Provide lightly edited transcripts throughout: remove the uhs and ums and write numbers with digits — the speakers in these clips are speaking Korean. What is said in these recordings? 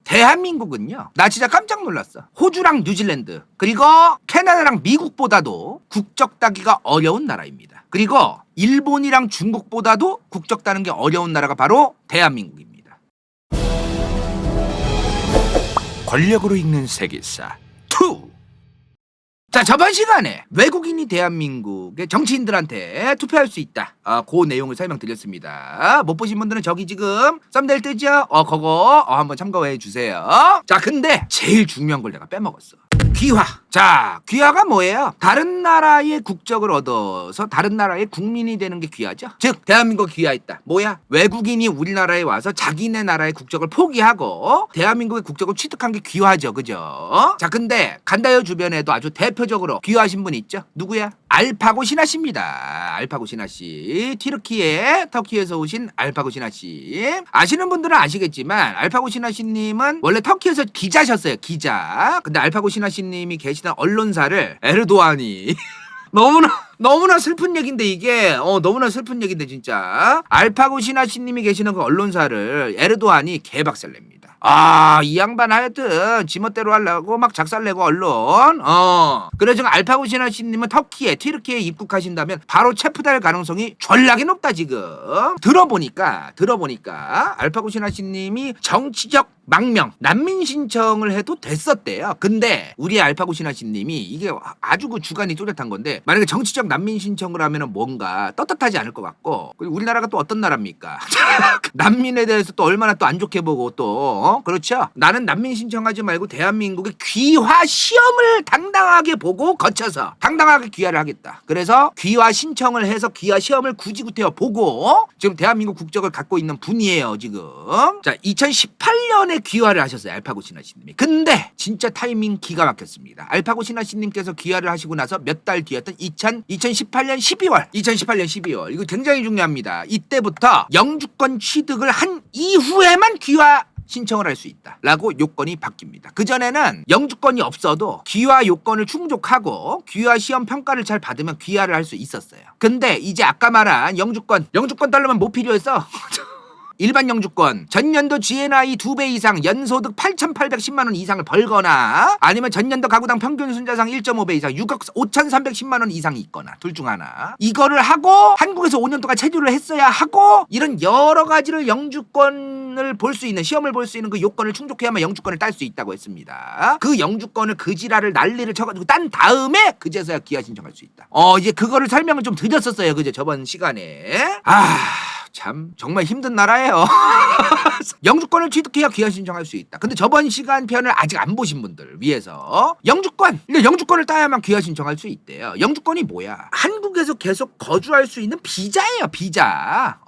대한민국은요, 나 진짜 깜짝 놀랐어. 호주랑 뉴질랜드 그리고 캐나다랑 미국보다도 국적 따기가 어려운 나라입니다. 그리고 일본이랑 중국보다도 국적 따는 게 어려운 나라가 바로 대한민국입니다. 권력으로 읽는 세계사 2. 자, 저번 시간에 외국인이 대한민국의 정치인들한테 투표할 수 있다. 그 내용을 설명드렸습니다. 못 보신 분들은 저기 지금 썸네일 뜨죠? 그거 한번 참고해 주세요. 자, 근데 제일 중요한 걸 내가 빼먹었어. 귀화. 자, 귀화가 뭐예요? 다른 나라의 국적을 얻어서 다른 나라의 국민이 되는 게 귀화죠. 즉, 대한민국 귀화했다. 뭐야? 외국인이 우리나라에 와서 자기네 나라의 국적을 포기하고 대한민국의 국적을 취득한 게 귀화죠. 그죠? 자, 근데 간다요 주변에도 아주 대표적으로 귀화하신 분 있죠? 누구야? 알파고 신하 씨입니다. 알파고 신하 씨. 터키에서 오신 알파고 신하 씨. 아시는 분들은 아시겠지만 알파고 신하 씨님은 원래 터키에서 기자셨어요. 기자. 근데 알파고 신하 씨님이 계시던 언론사를 에르도안이 너무나 슬픈 얘기인데 이게 너무나 슬픈 얘기인데 진짜 알파고 신하 씨님이 계시는 그 언론사를 에르도안이 개박살냅니다. 이 양반 하여튼 지멋대로 하려고 막 작살내고 언론. 그래 지금 알파고 신하 씨님은 튀르키예에 입국하신다면 바로 체포될 가능성이 전락이 높다 지금. 들어보니까 알파고 신하 씨님이 정치적 망명, 난민 신청을 해도 됐었대요. 근데 우리 알파고 신하 씨님이 이게 아주 그 주관이 뚜렷한 건데 만약에 정치적 난민 신청을 하면은 뭔가 떳떳하지 않을 것 같고 그리고 우리나라가 또 어떤 나라입니까? 난민에 대해서 또 얼마나 또 안 좋게 보고 또 그렇죠? 나는 난민 신청하지 말고 대한민국의 귀화 시험을 당당하게 보고 거쳐서 당당하게 귀화를 하겠다. 그래서 귀화 신청을 해서 귀화 시험을 구지구태여 보고 지금 대한민국 국적을 갖고 있는 분이에요 지금. 자, 2018년에 귀화를 하셨어요 알파고 신하 씨님이. 근데 진짜 타이밍 기가 막혔습니다. 알파고 신하 씨님께서 귀화를 하시고 나서 몇 달 뒤였던 2018년 12월 이거 굉장히 중요합니다. 이때부터 영주권 취득을 한 이후에만 귀화 신청을 할 수 있다라고 요건이 바뀝니다. 그전에는 영주권이 없어도 귀화 요건을 충족하고 귀화 시험 평가를 잘 받으면 귀화를 할 수 있었어요. 근데 이제 아까 말한 영주권 따려면 뭐 필요했어? 일반 영주권, 전년도 GNI 2배 이상, 연소득 8,810만 원 이상을 벌거나 아니면 전년도 가구당 평균 순자상 1.5배 이상, 6억 5,310만 원 이상이 있거나 둘 중 하나. 이거를 하고 한국에서 5년 동안 체류를 했어야 하고 이런 여러 가지를 영주권을 볼 수 있는 시험을 볼 수 있는 그 요건을 충족해야만 영주권을 딸 수 있다고 했습니다. 그 영주권을 그지랄을 난리를 쳐가지고 딴 다음에 그제서야 귀화 신청할 수 있다. 이제 그거를 설명을 좀 드렸었어요. 그제 저번 시간에. 참 정말 힘든 나라예요. 영주권을 취득해야 귀화 신청할 수 있다. 근데 저번 시간 편을 아직 안 보신 분들 위해서 영주권을 따야만 귀화 신청할 수 있대요. 영주권이 뭐야? 한국에서 계속 거주할 수 있는 비자예요. 비자가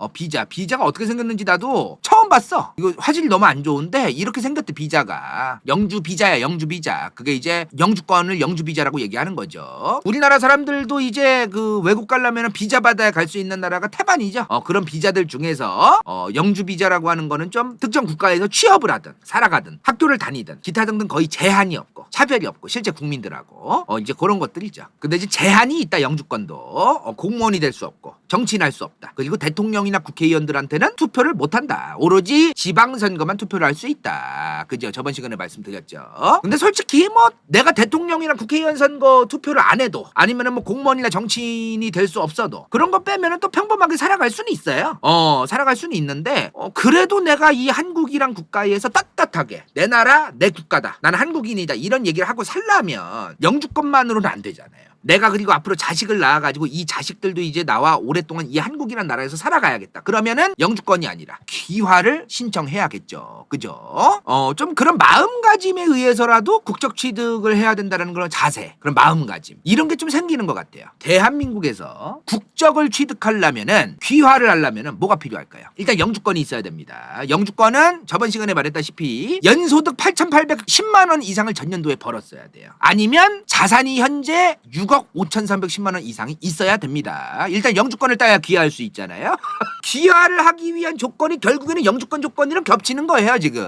어떻게 생겼는지 나도 처음 봤어. 이거 화질이 너무 안 좋은데 이렇게 생겼대. 비자가 영주 비자야. 영주 비자. 그게 이제 영주권을 영주 비자라고 얘기하는 거죠. 우리나라 사람들도 이제 그 외국 가려면 비자 받아야 갈 수 있는 나라가 태반이죠. 그런 비자들 중에서 영주 비자라고 하는 거는 좀 특정 국가에서 취업을 하든 살아가든 학교를 다니든 기타 등등 거의 제한이 없고 차별이 없고 실제 국민들하고 이제 그런 것들이죠. 근데 이제 제한이 있다. 영주권도 공무원이 될 수 없고 정치인 할 수 없다. 그리고 대통령이나 국회의원들한테는 투표를 못 한다. 오로지 지방선거만 투표를 할 수 있다. 그죠? 저번 시간에 말씀드렸죠. 근데 솔직히 뭐 내가 대통령이나 국회의원 선거 투표를 안 해도 아니면은 뭐 공무원이나 정치인이 될 수 없어도 그런 거 빼면은 또 평범하게 살아갈 수는 있어요. 살아갈 수는 있는데 그래도 내가 이 한국이란 국가에서 떳떳하게 내 나라 내 국가다. 나는 한국인이다. 이런 얘기를 하고 살려면 영주권만으로는 안 되잖아요. 내가 그리고 앞으로 자식을 낳아가지고 이 자식들도 이제 나와 오랫동안 이 한국이란 나라에서 살아가야겠다. 그러면은 영주권이 아니라 귀화를 신청해야겠죠. 그죠? 좀 그런 마음가짐에 의해서라도 국적 취득을 해야 된다는 그런 자세, 그런 마음가짐 이런 게 좀 생기는 것 같아요. 대한민국에서 국적을 취득하려면은 귀화를 하려면은 뭐가 필요할까요? 일단 영주권이 있어야 됩니다. 영주권은 저번 시간에 말했다시피 연소득 8,810만 원 이상을 전년도에 벌었어야 돼요. 아니면 자산이 현재 6억 6억 5,310만 원 이상이 있어야 됩니다. 일단 영주권을 따야 귀화할 수 있잖아요. 귀화를 하기 위한 조건이 결국에는 영주권 조건이랑 겹치는 거예요 지금.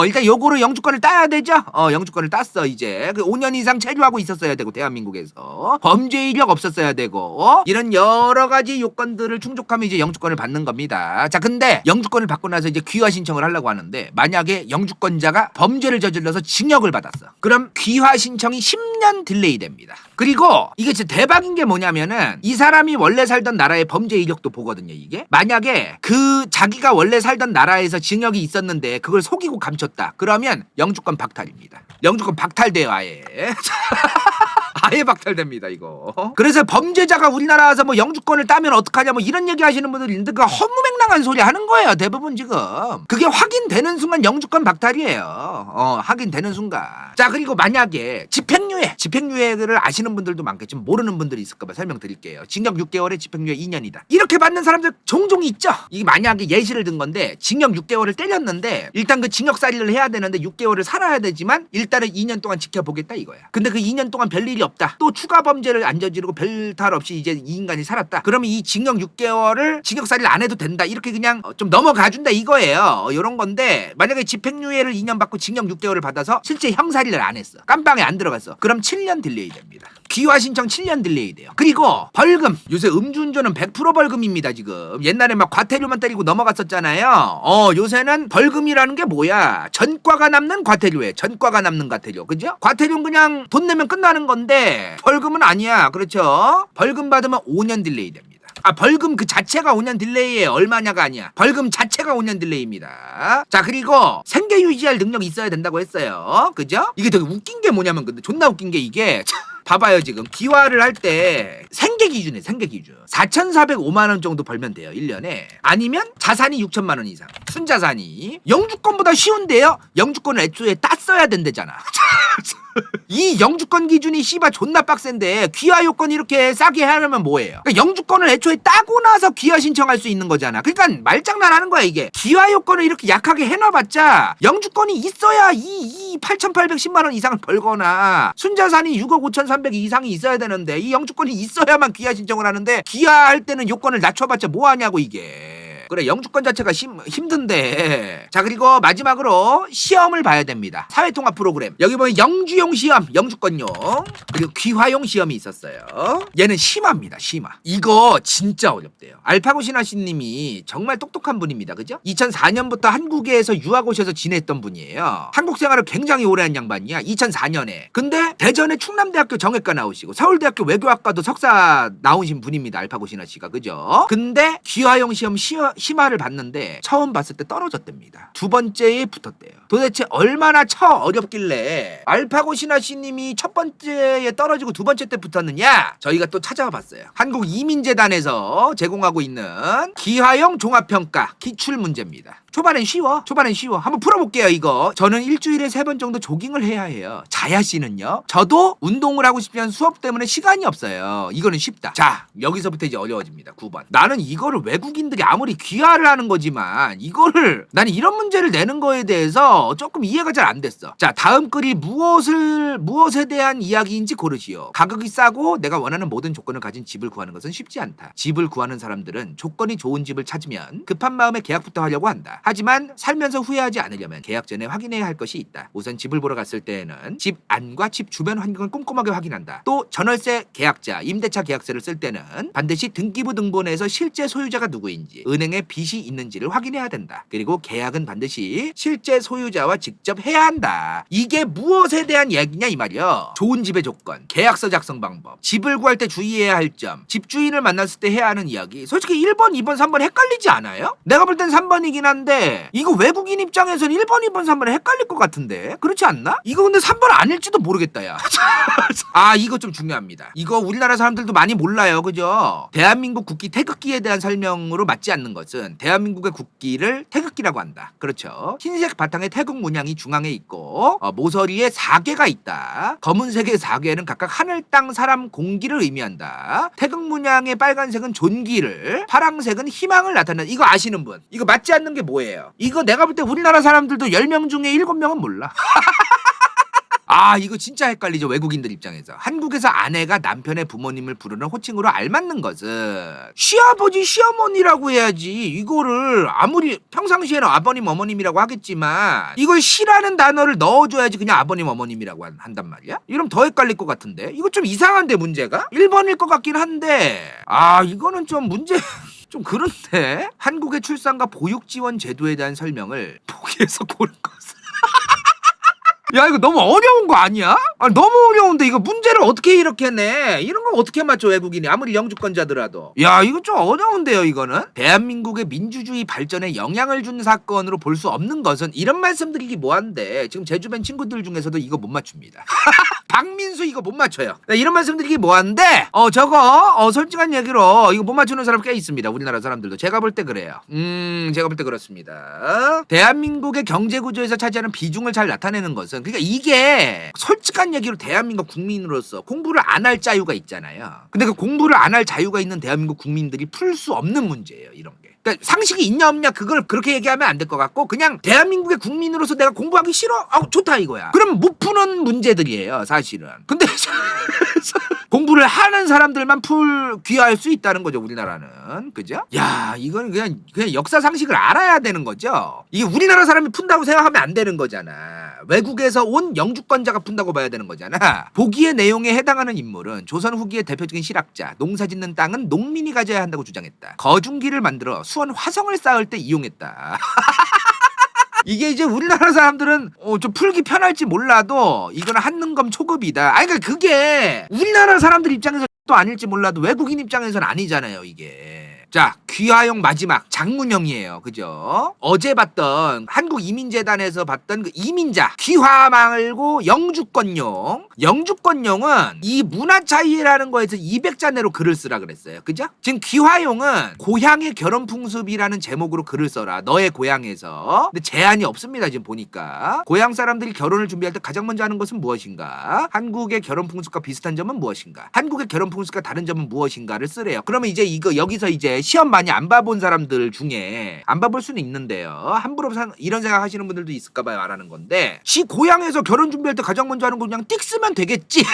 일단 요거로 영주권을 따야 되죠. 영주권을 땄어. 이제 5년 이상 체류하고 있었어야 되고 대한민국에서 범죄 이력 없었어야 되고 이런 여러 가지 요건들을 충족하면 이제 영주권을 받는 겁니다. 자, 근데 영주권을 받고 나서 이제 귀화 신청을 하려고 하는데 만약에 영주권자가 범죄를 저질러서 징역을 받았어. 그럼 귀화 신청이 10년 딜레이 됩니다. 그리고 이게 진짜 대박인 게 뭐냐면은 이 사람이 원래 살던 나라의 범죄 이력도 보거든요. 이게 만약에 그 자기가 원래 살던 나라에서 징역이 있었는데 그걸 속이고 감췄다. 그러면 영주권 박탈입니다. 영주권 박탈돼요 아예. 아예 박탈됩니다 이거. 그래서 범죄자가 우리나라 와서 뭐 영주권을 따면 어떡하냐 뭐 이런 얘기 하시는 분들이 있는데 그 허무맹랑한 소리 하는 거예요 대부분 지금. 그게 확인되는 순간 영주권 박탈이에요. 확인되는 순간. 자, 그리고 만약에 집행유예를 아시는 분들도 많겠지만 모르는 분들이 있을까봐 설명드릴게요. 징역 6개월에 집행유예 2년이다 이렇게 받는 사람들 종종 있죠. 이게 만약에 예시를 든 건데 징역 6개월을 때렸는데 일단 그 징역살이를 해야 되는데 6개월을 살아야 되지만 일단은 2년 동안 지켜보겠다 이거야. 근데 그 2년 동안 별일이 없다. 또 추가 범죄를 안 저지르고 별탈 없이 이제 이 인간이 살았다. 그러면 이 징역 6개월을 징역살이를 안 해도 된다. 이렇게 그냥 좀 넘어가준다 이거예요. 이런 건데 만약에 집행유예를 2년 받고 징역 6개월을 받아서 실제 형사리를 안 했어. 깜빵에 안 들어갔어. 그럼 7년 딜레이 됩니다. 귀화 신청 7년 딜레이 돼요. 그리고 벌금. 요새 음주운전은 100% 벌금입니다 지금. 옛날에 막 과태료만 때리고 넘어갔었잖아요. 요새는 벌금이라는 게 뭐야? 전과가 남는 과태료예요. 전과가 남는 과태료. 그죠? 과태료는 그냥 돈 내면 끝나는 건데 벌금은 아니야. 그렇죠? 벌금 받으면 5년 딜레이 됩니다. 벌금 그 자체가 5년 딜레이에 얼마냐가 아니야. 벌금 자체가 5년 딜레이입니다. 자, 그리고 생계 유지할 능력이 있어야 된다고 했어요. 그죠? 이게 되게 웃긴 게 뭐냐면 근데 존나 웃긴 게 이게 봐봐요 지금 귀화를 할 때 생계 기준에 생계 기준 4,405만 원 정도 벌면 돼요 1년에. 아니면 자산이 6천만 원 이상 순자산이. 영주권보다 쉬운데요. 영주권을 애초에 땄어야 된대잖아. 이 영주권 기준이 씨발 존나 빡센데 귀화 요건 이렇게 싸게 하려면 뭐예요? 그러니까 영주권을 애초에 따고 나서 귀화 신청할 수 있는 거잖아. 그러니까 말장난하는 거야 이게. 귀화 요건을 이렇게 약하게 해놔봤자 영주권이 있어야 이 8,810만 원 이상을 벌거나 순자산이 6억 5,300 이상이 있어야 되는데 이 영주권이 있어야만 귀화 신청을 하는데 귀화할 때는 요건을 낮춰봤자 뭐하냐고 이게. 그래 영주권 자체가 힘든데. 자, 그리고 마지막으로 시험을 봐야 됩니다. 사회통합 프로그램. 여기 보면 영주용 시험, 영주권용, 그리고 귀화용 시험이 있었어요. 얘는 심화입니다. 심화. 이거 진짜 어렵대요. 알파고 신하씨님이 정말 똑똑한 분입니다. 그죠? 2004년부터 한국에서 유학 오셔서 지냈던 분이에요. 한국 생활을 굉장히 오래 한 양반이야. 2004년에. 근데 대전에 충남대학교 정외과 나오시고 서울대학교 외교학과도 석사 나오신 분입니다. 알파고 신하씨가. 그죠? 근데 귀화용 시험 심화를 봤는데 처음 봤을 때 떨어졌답니다. 두 번째에 붙었대요. 도대체 얼마나 어렵길래 알파고 신하씨님이 첫 번째에 떨어지고 두 번째 때 붙었느냐? 저희가 또 찾아와 봤어요. 한국이민재단에서 제공하고 있는 귀화용 종합평가 기출 문제입니다. 초반엔 쉬워. 한번 풀어볼게요 이거. 저는 일주일에 3번 정도 조깅을 해야 해요. 자야씨는요? 저도 운동을 하고 싶지만 수업 때문에 시간이 없어요. 이거는 쉽다. 자, 여기서부터 이제 어려워집니다. 9번. 나는 이거를 외국인들이 아무리 귀화를 하는 거지만 이거를 나는 이런 문제를 내는 거에 대해서 조금 이해가 잘 안 됐어. 자, 다음 글이 무엇에 대한 이야기인지 고르시오. 가격이 싸고 내가 원하는 모든 조건을 가진 집을 구하는 것은 쉽지 않다. 집을 구하는 사람들은 조건이 좋은 집을 찾으면 급한 마음에 계약부터 하려고 한다. 하지만 살면서 후회하지 않으려면 계약 전에 확인해야 할 것이 있다. 우선 집을 보러 갔을 때에는 집 안과 집 주변 환경을 꼼꼼하게 확인한다. 또 전월세 계약자, 임대차 계약서를 쓸 때는 반드시 등기부 등본에서 실제 소유자가 누구인지, 은행에 빚이 있는지를 확인해야 된다. 그리고 계약은 반드시 실제 소유자와 직접 해야 한다. 이게 무엇에 대한 얘기냐 이 말이야. 좋은 집의 조건, 계약서 작성 방법, 집을 구할 때 주의해야 할 점, 집주인을 만났을 때 해야 하는 이야기. 솔직히 1번, 2번, 3번 헷갈리지 않아요? 내가 볼 땐 3번이긴 한데 이거 외국인 입장에서는 1번, 2번, 3번 헷갈릴 것 같은데 그렇지 않나? 이거 근데 3번 아닐지도 모르겠다 야. 이거 좀 중요합니다. 이거 우리나라 사람들도 많이 몰라요. 그죠? 대한민국 국기 태극기에 대한 설명으로 맞지 않는 것은 대한민국의 국기를 태극기라고 한다. 그렇죠? 흰색 바탕에 태국 문양이 중앙에 있고 모서리에 4개가 있다. 검은색의 4개는 각각 하늘, 땅, 사람, 공기를 의미한다. 태극 문양의 빨간색은 존귀를, 파랑색은 희망을 나타낸다. 이거 아시는 분? 이거 맞지 않는 게 뭐예요? 이거 내가 볼 때 우리나라 사람들도 10명 중에 7명은 몰라. 아, 이거 진짜 헷갈리죠, 외국인들 입장에서. 한국에서 아내가 남편의 부모님을 부르는 호칭으로 알맞는 것은 시아버지, 시어머니라고 해야지. 이거를 아무리 평상시에는 아버님, 어머님이라고 하겠지만 이걸 시라는 단어를 넣어줘야지 그냥 아버님, 어머님이라고 한단 말이야? 이러면 더 헷갈릴 것 같은데? 이거 좀 이상한데, 문제가? 1번일 것 같긴 한데, 아, 이거는 좀 문제 좀 그런데? 한국의 출산과 보육 지원 제도에 대한 설명을 보기에서 고른 것은 야, 이거 너무 어려운 거 아니야? 아, 너무 어려운데 이거 문제를 어떻게 이렇게 내? 이런 거 어떻게 맞춰, 외국인이 아무리 영주권자더라도. 야, 이거 좀 어려운데요, 이거는. 대한민국의 민주주의 발전에 영향을 준 사건으로 볼 수 없는 것은, 이런 말씀 드리기 뭐한데 지금 제 주변 친구들 중에서도 이거 못 맞춥니다. 박민수 이거 못 맞춰요. 이런 말씀 드리기 뭐한데 저거 솔직한 얘기로 이거 못 맞추는 사람 꽤 있습니다. 우리나라 사람들도. 제가 볼 때 그래요. 제가 볼 때 그렇습니다. 대한민국의 경제 구조에서 차지하는 비중을 잘 나타내는 것은, 그러니까 이게 솔직한 얘기로 대한민국 국민으로서 공부를 안 할 자유가 있잖아요. 근데 그 공부를 안 할 자유가 있는 대한민국 국민들이 풀 수 없는 문제예요, 이런 게. 그러니까 상식이 있냐 없냐 그걸 그렇게 얘기하면 안 될 것 같고, 그냥 대한민국의 국민으로서 내가 공부하기 싫어? 좋다 이거야. 그럼 못 푸는 문제들이에요, 사실은. 근데 공부를 하는 사람들만 귀화할 수 있다는 거죠, 우리나라는. 그죠? 야, 이건 그냥 역사 상식을 알아야 되는 거죠. 이게 우리나라 사람이 푼다고 생각하면 안 되는 거잖아. 외국에서 온 영주권자가 푼다고 봐야 되는 거잖아. 보기의 내용에 해당하는 인물은 조선 후기의 대표적인 실학자, 농사짓는 땅은 농민이 가져야 한다고 주장했다. 거중기를 만들어 수원 화성을 쌓을 때 이용했다. 이게 이제 우리나라 사람들은 좀 풀기 편할지 몰라도 이거는 한능검 초급이다. 아니, 그러니까 그게 우리나라 사람들 입장에서 또 아닐지 몰라도 외국인 입장에서는 아니잖아요, 이게. 자, 귀화용 마지막 장문형이에요. 그죠? 어제 봤던 한국이민재단에서 봤던 그 이민자 귀화 말고 영주권용. 영주권용은 이 문화 차이라는 거에서 200자 내로 글을 쓰라 그랬어요. 그죠? 지금 귀화용은 고향의 결혼 풍습이라는 제목으로 글을 써라. 너의 고향에서. 근데 제한이 없습니다. 지금 보니까. 고향 사람들이 결혼을 준비할 때 가장 먼저 하는 것은 무엇인가? 한국의 결혼 풍습과 비슷한 점은 무엇인가? 한국의 결혼 풍습과 다른 점은 무엇인가를 쓰래요. 그러면 이제 여기서 이제 시험 많이 안 봐본 사람들 중에 안 봐볼 수는 있는데요. 함부로 이런 생각 하시는 분들도 있을까 봐요. 말하는 건데, 시 고향에서 결혼 준비할 때 가장 먼저 하는 거 그냥 띡 쓰면 되겠지.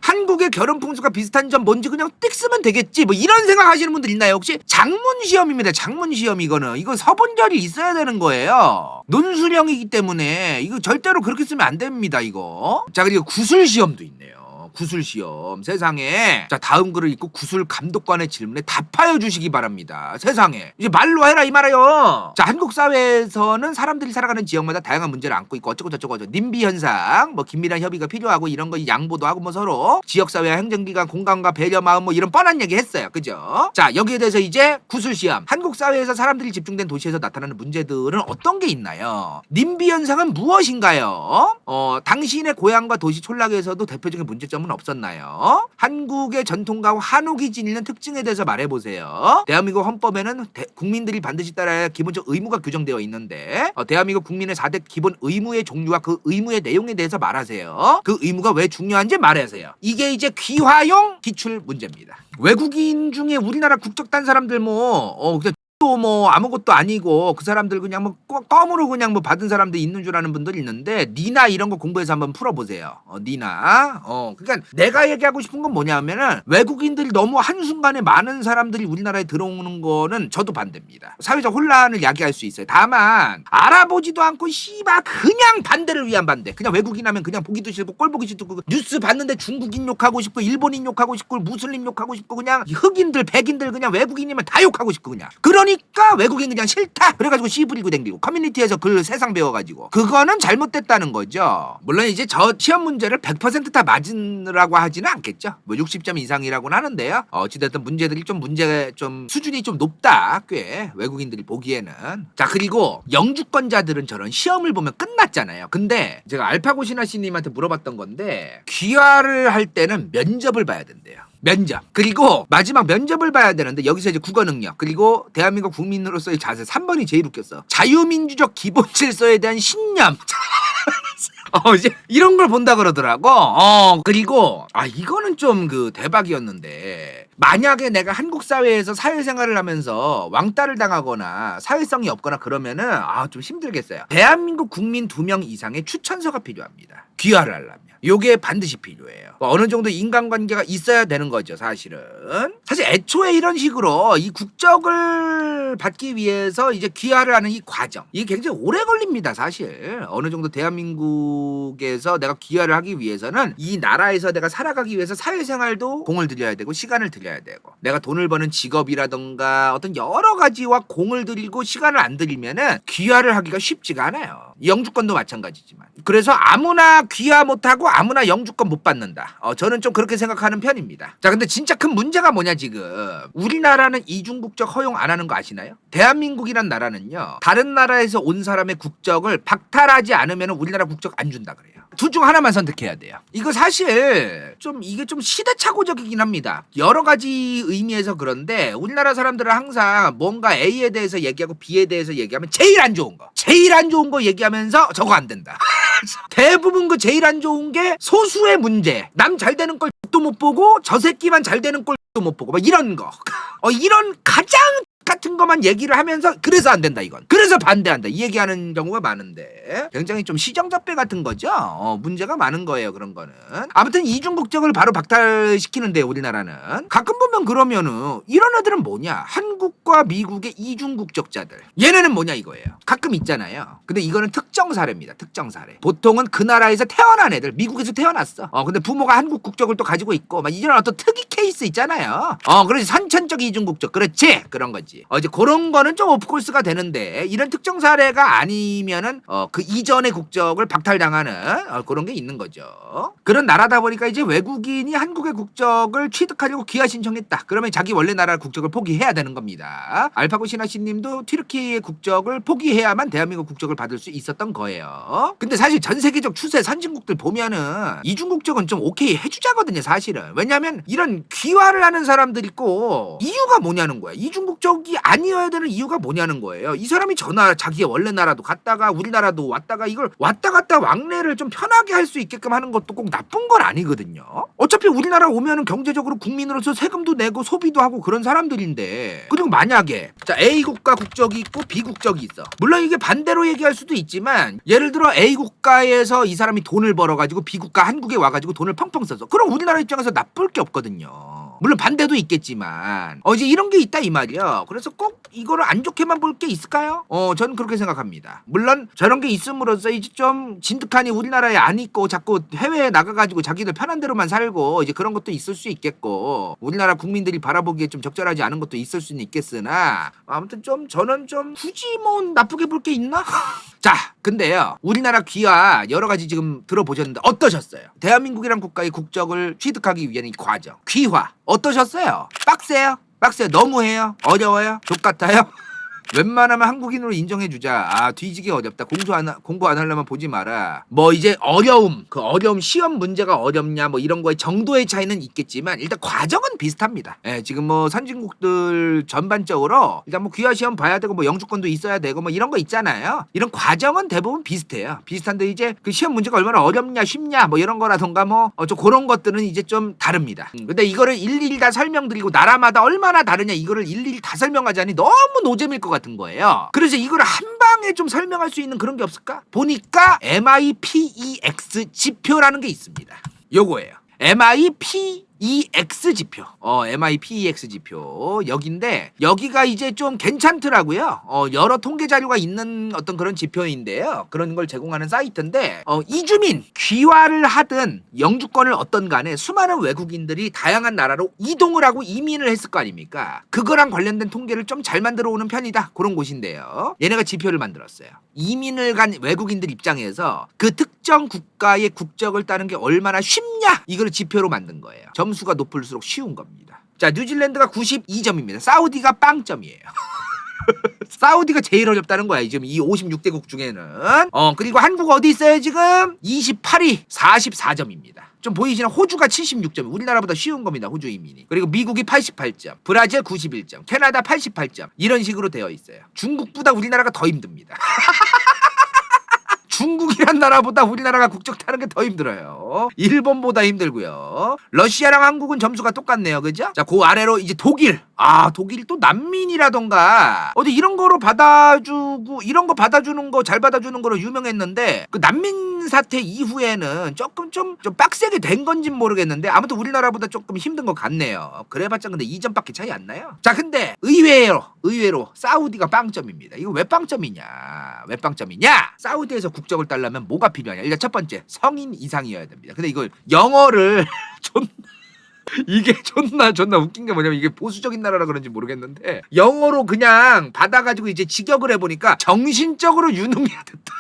한국의 결혼 풍습과 비슷한 점 뭔지 그냥 띡 쓰면 되겠지. 뭐 이런 생각 하시는 분들 있나요? 혹시? 장문 시험입니다. 장문 시험. 이건 서본절이 있어야 되는 거예요. 논술형이기 때문에 이거 절대로 그렇게 쓰면 안 됩니다, 이거. 자, 그리고 구술 시험도 있네요. 구술시험. 세상에. 자, 다음 글을 읽고 구술 감독관의 질문에 답하여 주시기 바랍니다. 세상에. 이제 말로 해라 이 말이에요. 자, 한국 사회에서는 사람들이 살아가는 지역마다 다양한 문제를 안고 있고 어쩌고 저쩌고 님비 현상, 뭐 긴밀한 협의가 필요하고 이런 거 양보도 하고 뭐 서로 지역사회와 행정기관 공감과 배려 마음 뭐 이런 뻔한 얘기 했어요. 그죠? 자, 여기에 대해서 이제 구술시험. 한국 사회에서 사람들이 집중된 도시에서 나타나는 문제들은 어떤 게 있나요? 님비 현상은 무엇인가요? 당신의 고향과 도시 촌락에서도 대표적인 문제점 없었나요? 한국의 전통과 한옥이 지니는 특징에 대해서 말해보세요. 대한민국 헌법에는 국민들이 반드시 따라야 할 기본적 의무가 규정되어 있는데 대한민국 국민의 4대 기본 의무의 종류와 그 의무의 내용에 대해서 말하세요. 그 의무가 왜 중요한지 말하세요. 이게 이제 귀화용 기출 문제입니다. 외국인 중에 우리나라 국적 딴 사람들 그냥 또 뭐 아무것도 아니고 그 사람들 그냥 뭐 껌으로 그냥 뭐 받은 사람들 있는 줄 아는 분들 있는데, 니나 이런 거 공부해서 한번 풀어보세요. 니나. 그러니까 내가 얘기하고 싶은 건 뭐냐면은 외국인들이 너무 한순간에 많은 사람들이 우리나라에 들어오는 거는 저도 반대입니다. 사회적 혼란을 야기할 수 있어요. 다만 알아보지도 않고 씨발 그냥 반대를 위한 반대. 그냥 외국인 하면 그냥 보기도 싫고 꼴 보기 싫고 뉴스 봤는데 중국인 욕하고 싶고 일본인 욕하고 싶고 무슬림 욕하고 싶고 그냥 흑인들 백인들 그냥 외국인이면 다 욕하고 싶고 그냥. 그러니까 외국인 그냥 싫다 그래가지고 씨 부리고 댕기고 커뮤니티에서 글 세상 배워가지고 그거는 잘못됐다는 거죠. 물론 이제 저 시험 문제를 100% 다 맞으라고 하지는 않겠죠. 뭐 60점 이상이라고는 하는데요. 어찌됐든 문제들이 좀 수준이 좀 높다. 꽤 외국인들이 보기에는. 자, 그리고 영주권자들은 저런 시험을 보면 끝났잖아요. 근데 제가 알파고시나 씨님한테 물어봤던 건데, 귀화를 할 때는 면접을 봐야 된대요. 면접. 그리고 마지막 면접을 봐야 되는데 여기서 이제 국어 능력 그리고 대한민국 국민으로서의 자세 3번이 제일 웃겼어. 자유민주적 기본 질서에 대한 신념. 이제 이런 걸 본다 그러더라고. 그리고 이거는 좀 대박이었는데, 만약에 내가 한국 사회에서 사회생활을 하면서 왕따를 당하거나 사회성이 없거나 그러면은 좀 힘들겠어요. 대한민국 국민 2명 이상의 추천서가 필요합니다. 귀화를 하려면. 요게 반드시 필요해요. 어느 정도 인간관계가 있어야 되는 거죠, 사실은. 사실 애초에 이런 식으로 이 국적을 받기 위해서 이제 귀화를 하는 이 과정, 이게 굉장히 오래 걸립니다, 사실. 어느 정도 대한민국에서 내가 귀화를 하기 위해서는 이 나라에서 내가 살아가기 위해서 사회생활도 공을 들여야 되고 시간을 들여야 되고, 내가 돈을 버는 직업이라던가 어떤 여러 가지와 공을 들이고 시간을 안 들이면은 귀화를 하기가 쉽지가 않아요. 영주권도 마찬가지지만. 그래서 아무나 귀화 못하고 아무나 영주권 못 받는다. 저는 좀 그렇게 생각하는 편입니다. 자, 근데 진짜 큰 문제가 뭐냐 지금. 우리나라는 이중국적 허용 안 하는 거 아시나요? 대한민국이란 나라는요, 다른 나라에서 온 사람의 국적을 박탈하지 않으면 우리나라 국적 안 준다 그래요. 둘 중 하나만 선택해야 돼요. 이거 사실 이게 좀 시대착오적이긴 합니다. 여러 가지 의미에서. 그런데 우리나라 사람들은 항상 뭔가 A에 대해서 얘기하고 B에 대해서 얘기하면 제일 안 좋은 거 얘기하면서 저거 안 된다. 대부분 그 제일 안 좋은 게 소수의 문제. 남 잘 되는 걸 또 못 보고 저 새끼만 잘 되는 걸 또 못 보고 막 이런 거. 이런 가장 같은 것만 얘기를 하면서 그래서 안 된다 이건. 그래서 반대한다 이 얘기하는 경우가 많은데 굉장히 좀 시정잡배 같은 거죠. 문제가 많은 거예요 그런 거는. 아무튼 이중국적을 바로 박탈시키는데 우리나라는 가끔 보면 그러면은 이런 애들은 뭐냐, 한국과 미국의 이중국적자들, 얘네는 뭐냐 이거예요. 가끔 있잖아요. 근데 이거는 특정 사례입니다. 특정 사례. 보통은 그 나라에서 태어난 애들, 미국에서 태어났어. 근데 부모가 한국 국적을 또 가지고 있고 막 이런 어떤 특이 케이스 있잖아요. 그렇지, 선천적 이중국적, 그렇지, 그런 거지. 이제 그런 거는 좀 오프코스가 되는데 이런 특정 사례가 아니면은 그 이전의 국적을 박탈당하는 그런 게 있는 거죠. 그런 나라다 보니까 이제 외국인이 한국의 국적을 취득하려고 귀화 신청했다. 그러면 자기 원래 나라 국적을 포기해야 되는 겁니다. 알파고 시나시님도 튀르키예의 국적을 포기해야만 대한민국 국적을 받을 수 있었던 거예요. 근데 사실 전 세계적 추세 선진국들 보면은 이중국적은 좀 오케이 해주자거든요, 사실은. 왜냐면 이런 귀화를 하는 사람들 있고 이유가 뭐냐는 거야. 이중국적이 아니어야 되는 이유가 뭐냐는 거예요. 이 사람이 저 나라 자기의 원래 나라도 갔다가 우리나라도 왔다가 이걸 왔다 갔다 왕래를 좀 편하게 할 수 있게끔 하는 것도 꼭 나쁜 건 아니거든요. 어차피 우리나라 오면은 경제적으로 국민으로서 세금도 내고 소비도 하고 그런 사람들인데, 그리고 만약에 자 A 국가 국적이 있고 B 국적이 있어. 물론 이게 반대로 얘기할 수도 있지만 예를 들어 A 국가에서 이 사람이 돈을 벌어가지고 B 국가 한국에 와가지고 돈을 펑펑 써서, 그럼 우리나라 입장에서 나쁠 게 없거든요. 물론 반대도 있겠지만 이제 이런 게 있다 이 말이야. 그래서 꼭 이거를 안 좋게만 볼 게 있을까요? 저는 그렇게 생각합니다. 물론 저런 게 있음으로써 이제 좀 진득하니 우리나라에 안 있고 자꾸 해외에 나가가지고 자기들 편한 대로만 살고 이제 그런 것도 있을 수 있겠고, 우리나라 국민들이 바라보기에 좀 적절하지 않은 것도 있을 수는 있겠으나 아무튼 좀 저는 좀 굳이 뭐 나쁘게 볼 게 있나? 자, 근데요, 우리나라 귀화 여러 가지 지금 들어보셨는데 어떠셨어요? 대한민국이란 국가의 국적을 취득하기 위한 이 과정, 귀화 어떠셨어요? 빡세요? 너무해요? 어려워요? 족같아요? 웬만하면 한국인으로 인정해주자. 뒤지기 어렵다. 공부 안 하려면 보지 마라. 뭐 이제 어려움, 그 어려움, 시험 문제가 어렵냐 뭐 이런 거의 정도의 차이는 있겠지만 일단 과정은 비슷합니다. 지금 뭐 선진국들 전반적으로 일단 뭐 귀화 시험 봐야 되고 뭐 영주권도 있어야 되고 뭐 이런 거 있잖아요. 이런 과정은 대부분 비슷해요. 비슷한데 이제 그 시험 문제가 얼마나 어렵냐 쉽냐 뭐 이런 거라던가 뭐 좀 그런 것들은 이제 좀 다릅니다. 근데 이거를 일일이 다 설명드리고 나라마다 얼마나 다르냐 이거를 일일이 다 설명하자니 너무 노잼일 것 같은 거예요. 그래서 이걸 한 방에 좀 설명할 수 있는 그런 게 없을까? 보니까 MIPEX 지표라는 게 있습니다. 요거예요. MIPEX 지표. MIPEX 지표. 여기인데, 여기가 이제 좀 괜찮더라고요. 여러 통계 자료가 있는 어떤 그런 지표인데요. 그런 걸 제공하는 사이트인데, 이주민, 귀화를 하든 영주권을 얻던 간에 수많은 외국인들이 다양한 나라로 이동을 하고 이민을 했을 거 아닙니까? 그거랑 관련된 통계를 좀 잘 만들어 오는 편이다. 그런 곳인데요. 얘네가 지표를 만들었어요. 이민을 간 외국인들 입장에서 그 특정 국가의 국적을 따는 게 얼마나 쉽냐? 이걸 지표로 만든 거예요. 점수가 높을수록 쉬운 겁니다. 자, 뉴질랜드가 92점입니다. 사우디가 0점이에요. 사우디가 제일 어렵다는 거야 지금 이 56개국 중에는. 그리고 한국 어디 있어요 지금? 28위 44점입니다. 좀 보이시나? 호주가 76점, 우리나라보다 쉬운 겁니다. 호주 이민이. 그리고 미국이 88점, 브라질 91점, 캐나다 88점, 이런 식으로 되어 있어요. 중국보다 우리나라가 더 힘듭니다. 중국이란 나라보다 우리나라가 국적 타는 게 더 힘들어요. 힘들고요. 일본보다 힘들고요. 러시아랑 한국은 점수가 똑같네요. 그죠? 자, 그 아래로 이제 독일. 독일 또 난민이라던가 어디 이런 거로 받아주고 이런 거 받아주는 거 잘 받아주는 거로 유명했는데 그 난민 사태 이후에는 조금 좀 빡세게 된 건진 모르겠는데 아무튼 우리나라보다 조금 힘든 것 같네요. 그래봤자 근데 2점밖에 차이 안 나요. 자, 근데 의외로 사우디가 빵점입니다. 이거 왜 빵점이냐? 사우디에서 국적을 따려면 뭐가 필요하냐? 일단 첫 번째 성인 이상이어야 됩니다. 근데 이걸 영어를 이게 존나 웃긴 게 뭐냐면 이게 보수적인 나라라 그런지 모르겠는데 영어로 그냥 받아가지고 이제 직역을 해보니까 정신적으로 유능해야 된다.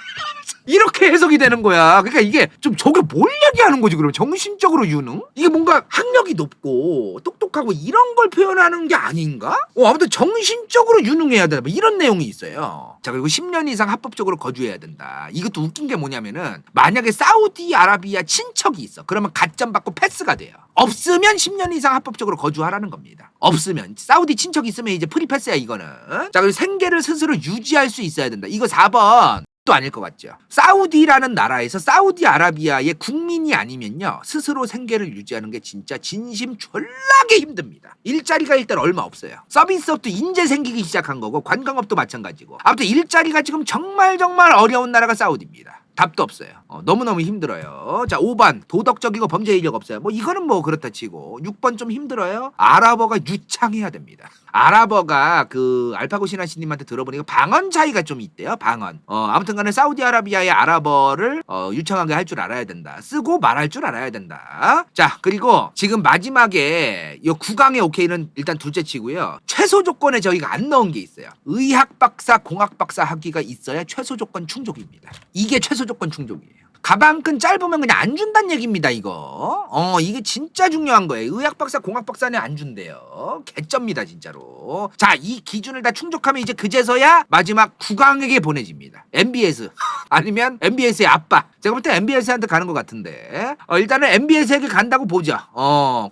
이렇게 해석이 되는 거야. 그러니까 이게 좀 저게 뭘 얘기하는 거지 그러면 정신적으로 유능? 이게 뭔가 학력이 높고 똑똑하고 이런 걸 표현하는 게 아닌가? 아무튼 정신적으로 유능해야 된다. 뭐 이런 내용이 있어요. 자, 그리고 10년 이상 합법적으로 거주해야 된다. 이것도 웃긴 게 뭐냐면은 만약에 사우디아라비아 친척이 있어. 그러면 가점 받고 패스가 돼요. 없으면 10년 이상 합법적으로 거주하라는 겁니다. 없으면 사우디 친척이 있으면 이제 프리 패스야 이거는. 자, 그리고 생계를 스스로 유지할 수 있어야 된다. 이거 4번. 또 아닐 것 같죠. 사우디라는 나라에서 사우디아라비아의 국민이 아니면요 스스로 생계를 유지하는 게 진짜 진심 졸라게 힘듭니다. 일자리가 일단 얼마 없어요. 서비스업도 인제 생기기 시작한 거고 관광업도 마찬가지고 아무튼 일자리가 지금 정말 어려운 나라가 사우디입니다. 답도 없어요. 너무너무 힘들어요. 자, 5번 도덕적이고 범죄 이력 없어요. 뭐 이거는 뭐 그렇다 치고 6번 좀 힘들어요. 아랍어가 유창해야 됩니다. 아랍어가 그 알파고 신하씨님한테 들어보니까 방언 차이가 좀 있대요. 방언. 아무튼 간에 사우디아라비아의 아랍어를 유창하게 할 줄 알아야 된다. 쓰고 말할 줄 알아야 된다. 자, 그리고 지금 마지막에 이 국왕의 오케이는 일단 둘째 치고요. 최소 조건에 저희가 안 넣은 게 있어요. 의학 박사, 공학 박사 학위가 있어야 최소 조건 충족입니다. 이게 최소 조건 충족이에요. 가방끈 짧으면 그냥 안 준다는 얘기입니다, 이거. 이게 진짜 중요한 거예요. 의학 박사, 공학 박사는 안 준대요. 개쩝니다, 진짜로. 자, 이 기준을 다 충족하면 이제 그제서야 마지막 국왕에게 보내집니다. MBS. 아니면 MBS의 아빠. 제가 볼 때 MBS한테 가는 것 같은데. 일단은 MBS에게 간다고 보죠.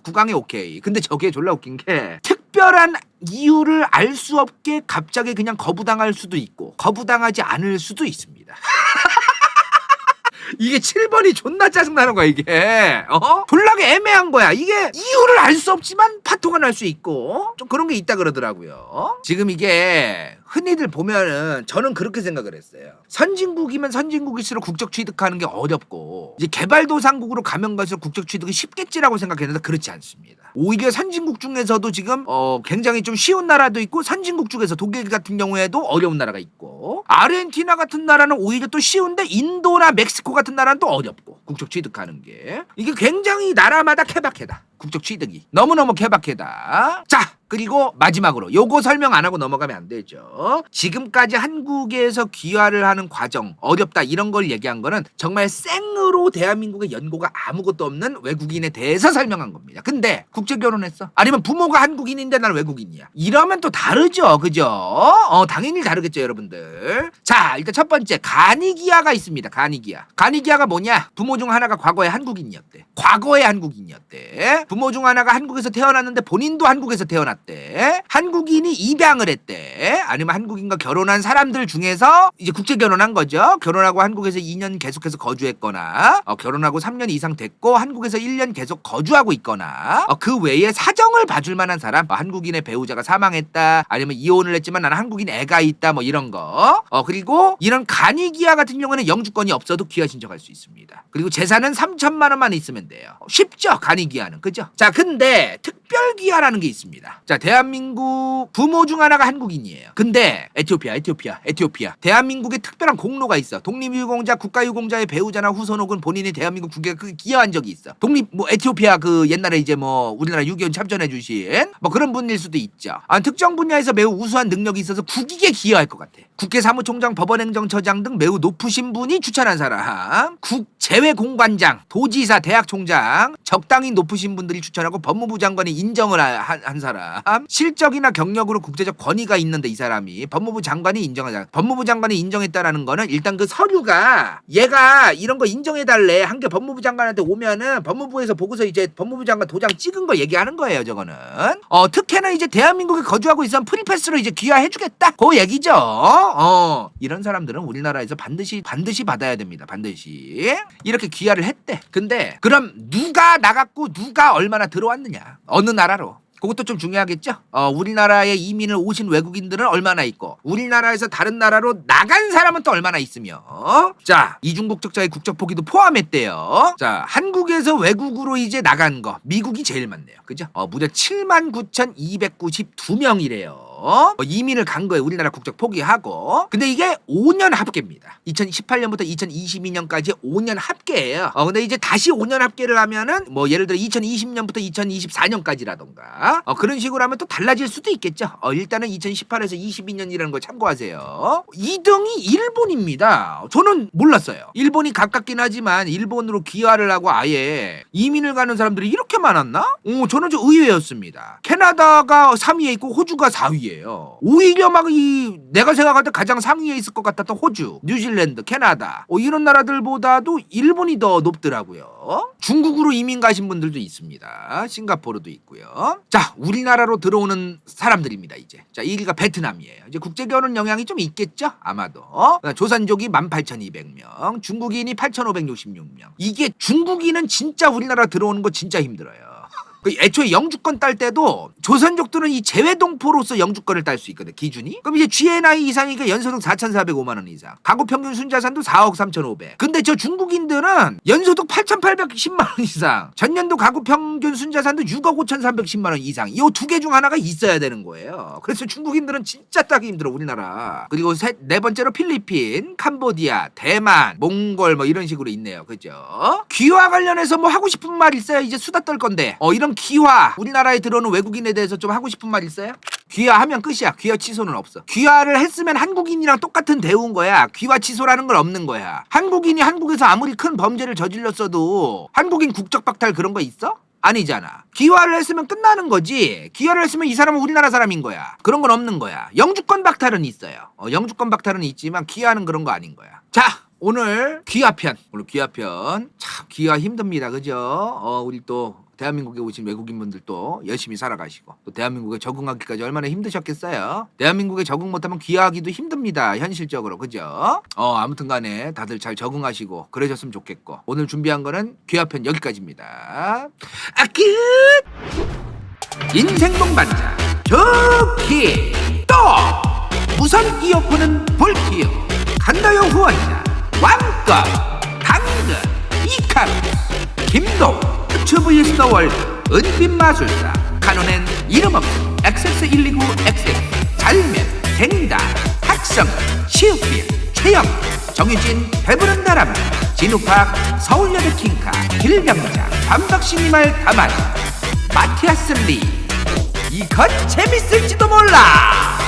국왕에 오케이. 근데 저게 졸라 웃긴 게 특별한 이유를 알 수 없게 갑자기 그냥 거부당할 수도 있고 거부당하지 않을 수도 있습니다. 이게 7번이 존나 짜증나는 거야 이게. 졸라게 애매한 거야. 이게 이유를 알 수 없지만 파토가 날 수 있고 좀 그런 게 있다 그러더라고요. 지금 이게 흔히들 보면은 저는 그렇게 생각을 했어요. 선진국이면 선진국일수록 국적 취득하는 게 어렵고 이제 개발도상국으로 가면 갈수록 국적 취득이 쉽겠지라고 생각했는데 그렇지 않습니다. 오히려 선진국 중에서도 지금 굉장히 좀 쉬운 나라도 있고 선진국 중에서 독일 같은 경우에도 어려운 나라가 있고 아르헨티나 같은 나라는 오히려 또 쉬운데 인도나 멕시코 같은 나라는 또 어렵고 국적 취득하는 게 이게 굉장히 나라마다 케바케다. 국적 취득이 너무너무 케바케다. 자, 그리고 마지막으로 요거 설명 안 하고 넘어가면 안 되죠. 지금까지 한국에서 귀화를 하는 과정 어렵다 이런 걸 얘기한 거는 정말 생으로 대한민국의 연고가 아무것도 없는 외국인에 대해서 설명한 겁니다. 근데 국제 결혼했어? 아니면 부모가 한국인인데 난 외국인이야? 이러면 또 다르죠. 그죠? 당연히 다르겠죠 여러분들. 자, 일단 첫 번째 간이기아가 있습니다. 간이기아가 뭐냐? 부모 중 하나가 과거에 한국인이었대. 부모 중 하나가 한국에서 태어났는데 본인도 한국에서 태어났대. 한국인이 입양을 했대. 아니면 한국인과 결혼한 사람들 중에서 이제 국제 결혼한 거죠. 결혼하고 한국에서 2년 계속해서 거주했거나 결혼하고 3년 이상 됐고 한국에서 1년 계속 거주하고 있거나 그 외에 사정을 봐줄 만한 사람, 한국인의 배우자가 사망했다, 아니면 이혼을 했지만 나는 한국인 애가 있다, 뭐 이런 거. 그리고 이런 간이기아 같은 경우는 영주권이 없어도 귀화 신청할 수 있습니다. 그리고 재산은 3천만 원만 있으면 돼요. 쉽죠, 간이기아는. 그죠? 자, 근데 특별기아라는 게 있습니다. 자, 대한민국 부모 중 하나가 한국인이에요. 근데 에티오피아. 대한민국에 특별한 공로가 있어. 독립유공자, 국가유공자의 배우자나 후손 혹은 본인이 대한민국 국기에 기여한 적이 있어. 에티오피아 옛날에 이제 우리나라 6.25 참전해 주신 그런 분일 수도 있죠. 특정 분야에서 매우 우수한 능력이 있어서 국익에 기여할 것 같아. 국회 사무총장, 법원행정처장 등 매우 높으신 분이 추천한 사람, 국제외공관장, 도지사, 대학총장, 적당히 높으신 분들이 추천하고 법무부 장관이 인정을 한 사람, 실적이나 경력으로 국제적 권위가 있는데 이 사람이 법무부 장관이 인정했다라는 거는 일단 그 서류가 얘가 이런 거 인정해달래 한 게 법무부 장관한테 오면은 법무부에서 보고서 이제 법무부 장관 도장 찍은 거 얘기하는 거예요. 저거는 특혜는 이제 대한민국에 거주하고 있으면 프리패스로 이제 귀화해주겠다 그 얘기죠. 이런 사람들은 우리나라에서 반드시 받아야 됩니다. 반드시. 이렇게 귀화를 했대. 근데 그럼 누가 나갔고 누가 얼마나 들어왔느냐, 어느 나라로, 그것도 좀 중요하겠죠. 우리나라에 이민을 오신 외국인들은 얼마나 있고 우리나라에서 다른 나라로 나간 사람은 또 얼마나 있으며, 자, 이중국적자의 국적 포기도 포함했대요. 자, 한국에서 외국으로 이제 나간 거 미국이 제일 많네요. 그죠? 무려 79,292명이래요. 이민을 간 거예요. 우리나라 국적 포기하고. 근데 이게 5년 합계입니다. 2018년부터 2022년까지 5년 합계예요. 근데 이제 다시 5년 합계를 하면은 뭐 예를 들어 2020년부터 2024년까지라던가 그런 식으로 하면 또 달라질 수도 있겠죠. 일단은 2018에서 22년이라는 걸 참고하세요. 2등이 일본입니다. 저는 몰랐어요. 일본이 가깝긴 하지만 일본으로 귀화를 하고 아예 이민을 가는 사람들이 이렇게 많았나? 저는 좀 의외였습니다. 캐나다가 3위에 있고 호주가 4위에. 오히려 막 내가 생각할 때 가장 상위에 있을 것 같았던 호주, 뉴질랜드, 캐나다 이런 나라들보다도 일본이 더 높더라고요. 중국으로 이민 가신 분들도 있습니다. 싱가포르도 있고요. 자, 우리나라로 들어오는 사람들입니다. 이제 자, 1위가 베트남이에요. 이제 국제결혼 영향이 좀 있겠죠, 아마도. 조선족이 18,200명, 중국인이 8,566명. 이게 중국인은 진짜 우리나라 들어오는 거 진짜 힘들어요. 애초에 영주권 딸 때도 조선족들은 이 재외동포로서 영주권을 딸 수 있거든, 기준이. 그럼 이제 GNI 이상이니까 연소득 4,405만 원 이상, 가구 평균 순자산도 4억 3,500. 근데 저 중국인들은 연소득 8,810만 원 이상, 전년도 가구 평균 순자산도 6억 5,310만 원 이상. 이 두 개 중 하나가 있어야 되는 거예요. 그래서 중국인들은 진짜 따기 힘들어, 우리나라. 그리고 네 번째로 필리핀, 캄보디아, 대만, 몽골 뭐 이런 식으로 있네요. 그죠? 귀화 관련해서 뭐 하고 싶은 말 있어요? 이제 수다 떨 건데. 이런 귀화, 우리나라에 들어오는 외국인에 대해서 좀 하고 싶은 말 있어요? 귀화하면 끝이야. 귀화 취소는 없어. 귀화를 했으면 한국인이랑 똑같은 대우인 거야. 귀화 취소라는 건 없는 거야. 한국인이 한국에서 아무리 큰 범죄를 저질렀어도 한국인 국적 박탈 그런 거 있어? 아니잖아. 귀화를 했으면 끝나는 거지. 귀화를 했으면 이 사람은 우리나라 사람인 거야. 그런 건 없는 거야. 영주권 박탈은 있어요. 영주권 박탈은 있지만 귀화는 그런 거 아닌 거야. 자, 오늘 귀화편. 참 귀화 힘듭니다. 그죠? 우리 또 대한민국에 오신 외국인분들도 열심히 살아가시고 또 대한민국에 적응하기까지 얼마나 힘드셨겠어요. 대한민국에 적응 못하면 귀화하기도 힘듭니다, 현실적으로. 그죠? 아무튼 간에 다들 잘 적응하시고 그러셨으면 좋겠고, 오늘 준비한 거는 귀화편 여기까지입니다. 끝! 인생 동반자 좋기 또 무선 이어폰은 볼티오, 간다요 후원자 왕껏, 당근, 이카루, 김동, 튜브이스 더 월드, 은빛마술사, 카논엔 이름 없는 XX129XX, 잘면, 댕다, 학성, 시우필, 최영, 정유진, 배부른 다람쥐, 진우팍, 서울여대 킹카, 길병장, 밤덕시니말 다만, 마티아스 리. 이건 재밌을지도 몰라.